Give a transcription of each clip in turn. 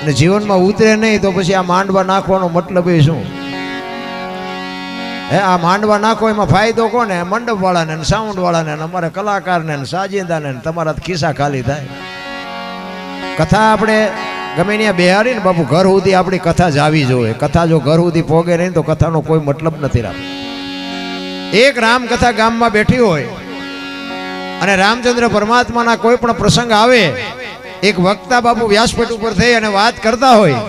અને જીવનમાં ઉતરે નહીં તો પછી આ માંડવા નાખવાનો મતલબ એ શું? હે, આ માંડવા નાખો એમાં ફાયદો કોને? મંડપ વાળાને, સાઉન્ડ વાળાને, અમારા કલાકારને, સાજિંદાને, તમારા ખિસ્સા ખાલી થાય. કથા આપણે ગમે ત્યાં બેહારી ને બાપુ, ઘર સુધી આપણી કથા જ આવી જોઈએ. કથા જો ઘર સુધી પોગે નહીં તો કથાનો કોઈ મતલબ નથી રાખતો. એક રામકથા ગામમાં બેઠી હોય અને રામચંદ્ર પરમાત્માના કોઈ પણ પ્રસંગ આવે, એક વક્તા બાપુ વ્યાસપીઠ ઉપર થઈ અને વાત કરતા હોય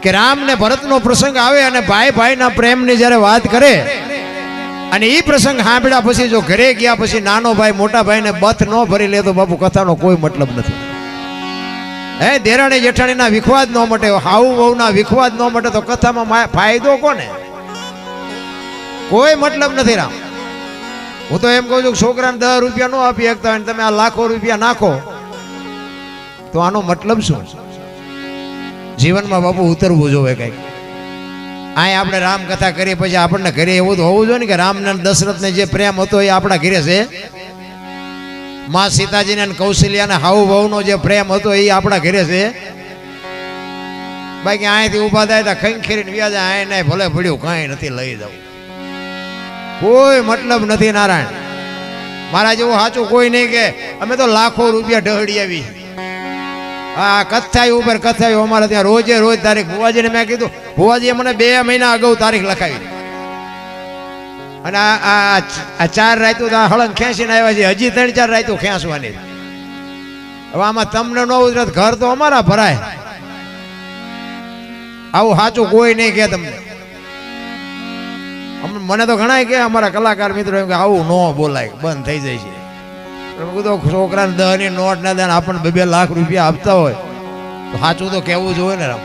કે રામ ને ભરતનો પ્રસંગ આવે અને ભાઈ ભાઈના પ્રેમની જ્યારે વાત કરે અને એ પ્રસંગ સાંભળ્યા પછી જો ઘરે ગયા પછી નાનો ભાઈ મોટા ભાઈને બથ ન ભરી લે તો બાપુ કથાનો કોઈ મતલબ નથી. હે, દેરાણી જેઠાણીના વિખવાદ ન મટે, હાઉ વહુના વિખવાદ ન મટે તો કથામાં ફાયદો કોને? કોઈ મતલબ નથી. રામ, હું તો એમ કહું છું, છોકરાને 10 રૂપિયા ન આપી શકતા હોય તમે આ લાખો રૂપિયા નાખો તો આનો મતલબ શું? જીવનમાં બાપુ ઉતરવું જોવે કઈક. અહીં આપણે રામ કથા કરીએ પછી આપણને ઘરે એવું તો હોવું જોઈએ ને કે રામને દશરથને જે પ્રેમ હતો એ આપણા ઘરે છે. માં સીતાજીને અને કૌશલ્યાને હાઉ વહુનો જે પ્રેમ હતો એ આપણા ઘરે છે. બાકી અહીંથી ઉભા થાય તો ખંખેરીને વ્યાજ અહીં નહીં ભલે પડ્યું કાંઈ નથી લઈ જવું, કોઈ મતલબ નથી. નારાયણ મારા જેવું સાચું કોઈ નહીં કે અમે તો લાખો રૂપિયા ઢહડી આવી. હા, કથાઈ ઉપર કથાઈ અમારે ત્યાં રોજે રોજ તારીખ. ભુવાજીને મેં કીધું, ભુવાજીએ મને 2 મહિના અગાઉ તારીખ લખાવી અને આ 4 રાતું તો હળંગ ખેંચીને આવ્યા છે. હજી 3-4 રાતું ખેંચવાની. હવે આમાં તમને ન ઉતરે ઘર તો અમારા ભરાય. આવું સાચું કોઈ નહીં કે તમને. મને તો ઘણા કે અમારા કલાકાર મિત્રો એમ કે આવું ન બોલાય, બંધ થઈ જાય છે. છોકરાને 10 ની નોટ ના દે આપણને 2-2 લાખ રૂપિયા આપતા હોય તો સાચું તો કેવું જોઈએ ને રામ.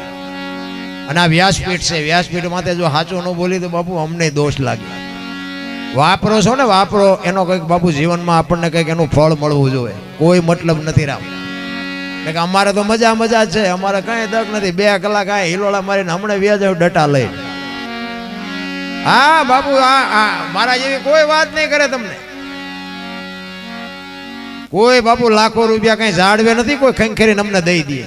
અને આ વ્યાસપીઠ છે, વ્યાસપીઠ માટે જો સાચું ન બોલી તો બાપુ અમને દોષ લાગે. વાપરો છો ને, વાપરો એનો કંઈક બાપુ જીવનમાં આપણને કંઈક એનું ફળ મળવું જોઈએ. કોઈ મતલબ નથી રામ. કે અમારે તો મજા મજા છે, અમારે કઈ દક નથી. 2 કલાક આ હિલોળા મારીને હમણાં વ્યાજ ડટા લઈ. હા બાપુ, આ મારા જેવી કોઈ વાત નહીં કરે તમને. કોઈ બાપુ લાખો રૂપિયા કઈ ઝાડવે નથી કોઈ ખંખેરીને અમને દઈ દે.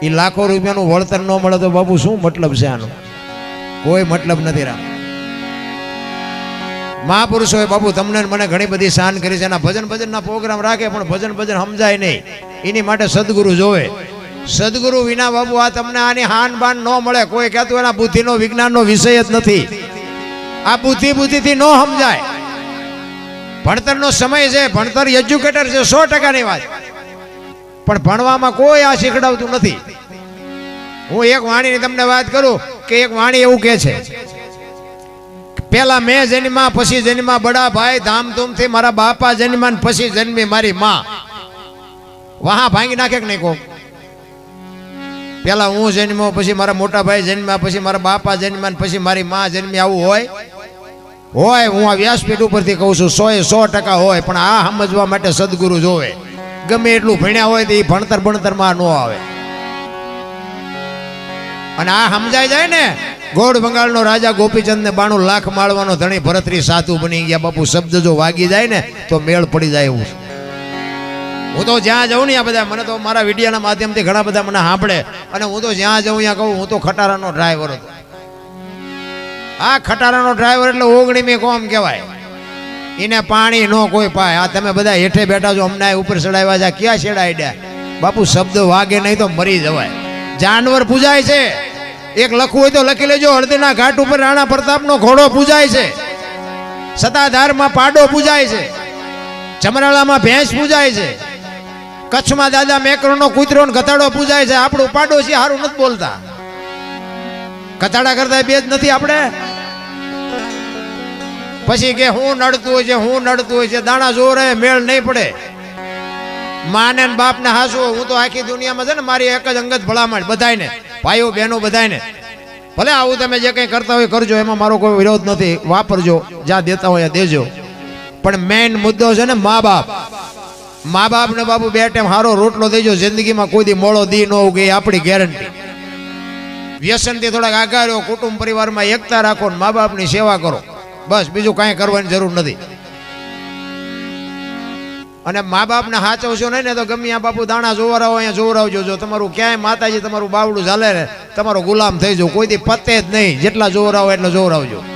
એ લાખો રૂપિયાનું વળતર ન મળે તો બાપુ શું મતલબ છે આનો? કોઈ મતલબ નથી રામ. મહાપુરુષોએ બાપુ તમને મને ઘણી બધી શાન કરી છે. એના ભજનના પ્રોગ્રામ રાખે પણ ભજન સમજાય નહીં. એની માટે સદગુરુ જોવે. સદગુરુ વિના બાપુ આ તમને આની હાન બાન ન મળે. કોઈ કહેતું એના બુદ્ધિનો વિજ્ઞાનનો વિષય જ નથી. આ બુદ્ધિથી ન સમજાય. ભણતરનો સમય છે, ભણતર એજ્યુકેટર છે, 100%ની વાત. પણ ભણવામાં કોઈ આ શીખડાવતું નથી. હું એક વાણીની તમને વાત કરું કે એક વાણી એવું કહે છે, પેલા મેં જન્મા પછી જન્મા બડા ભાઈ, ધામધૂમથી મારા બાપા જન્મા પછી જન્મી મારી માં. વહા ભાંગી નાખે કે નહીં કહો? પેલા હું જન્મ્યો પછી મારા મોટા ભાઈ જન્મ્યા પછી મારા બાપા જન્મ્યા પછી મારી માં જન્મી. આવું હોય? હું આ વ્યાસપીઠ ઉપરથી કહું છું 100% હોય. પણ આ સમજવા માટે સદગુરુ જોવે. ગમે એટલું ભણ્યા હોય તો એ ભણતરમાં ન આવે. અને આ સમજાઈ જાય ને, ગોળ બંગાળનો રાજા ગોપીચંદને 92 લાખ માળવાનો ધણી ભરતરી સાધુ બની ગયા. બાપુ શબ્દ જો વાગી જાય ને તો મેળ પડી જાય એવું. હું તો જ્યાં જાઉં ને આ બધા મને તો મારા વિડીયોના માધ્યમથી ઘણા બધા મને સાંભળે અને હું તો જ્યાં જાઉં ત્યાં કહું હું તો ખટારાનો ડ્રાઈવર હતો. આ ખટારાનો ડ્રાઈવર એટલે 19મી કોમ કહેવાય. એને પાણી નો કોઈ પાય. આ તમે બધા હેઠે બેઠા છો, અમને ઉપર ચડાવ્યા છે, ક્યાં ચડાડ્યા? બાપુ શબ્દ વાગે નહીં તો મરી જવાય. જાનવર પૂજાય છે. એક લખવું હોય તો લખી લેજો. હળદીના ઘાટ ઉપર રાણા પ્રતાપનો ઘોડો પૂજાય છે. સતાધારમાં પાડો પૂજાય છે. ચમરાળામાં ભેંસ પૂજાય છે. કચ્છમાં દાદા મેકરનો કૂતરો ને ગધાડો પૂજાય છે. આપણું પાડોશી હારું નથી બોલતા. કથાડા કરતા 2 જ નથી આપણે. પછી કે હું નડતું હોય છે, દાણા જોરે મેળ નહીં પડે. માને ને બાપને હાસુ. હું તો આખી દુનિયામાં છે ને મારી એક જ અંગત ભલામણ બધાયને, ભાઈઓ બહેનો બધાયને, ભલે આવું તમે જે કંઈ કરતા હોય કરજો, એમાં મારો કોઈ વિરોધ નથી. વાપરજો, જ્યાં દેતા હોય દેજો. પણ મેઇન મુદ્દો છે ને મા બાપને બાપુ 2 ટાઈમ સારો રોટલો દેજો. જિંદગીમાં કોઈ દી મોળો દી ન ઉગે, આપણી ગેરંટી. વ્યસનથી થોડાક આગા રહ્યો, કુટુંબ પરિવારમાં એકતા રાખો, મા બાપની સેવા કરો. બસ બીજું કાંઈ કરવાની જરૂર નથી. અને મા બાપને સાચવશો નહીં ને તો ગમે આ બાપુ દાણા જોવરાવો અહીંયા જોવરાવજો. જો તમારું ક્યાંય માતાજી તમારું બાવડું ચાલે ને તમારો ગુલામ થઈ જાવ, કોઈ દી પતે જ નહીં. જેટલા જોવરાવો એટલા જોવરાવજો.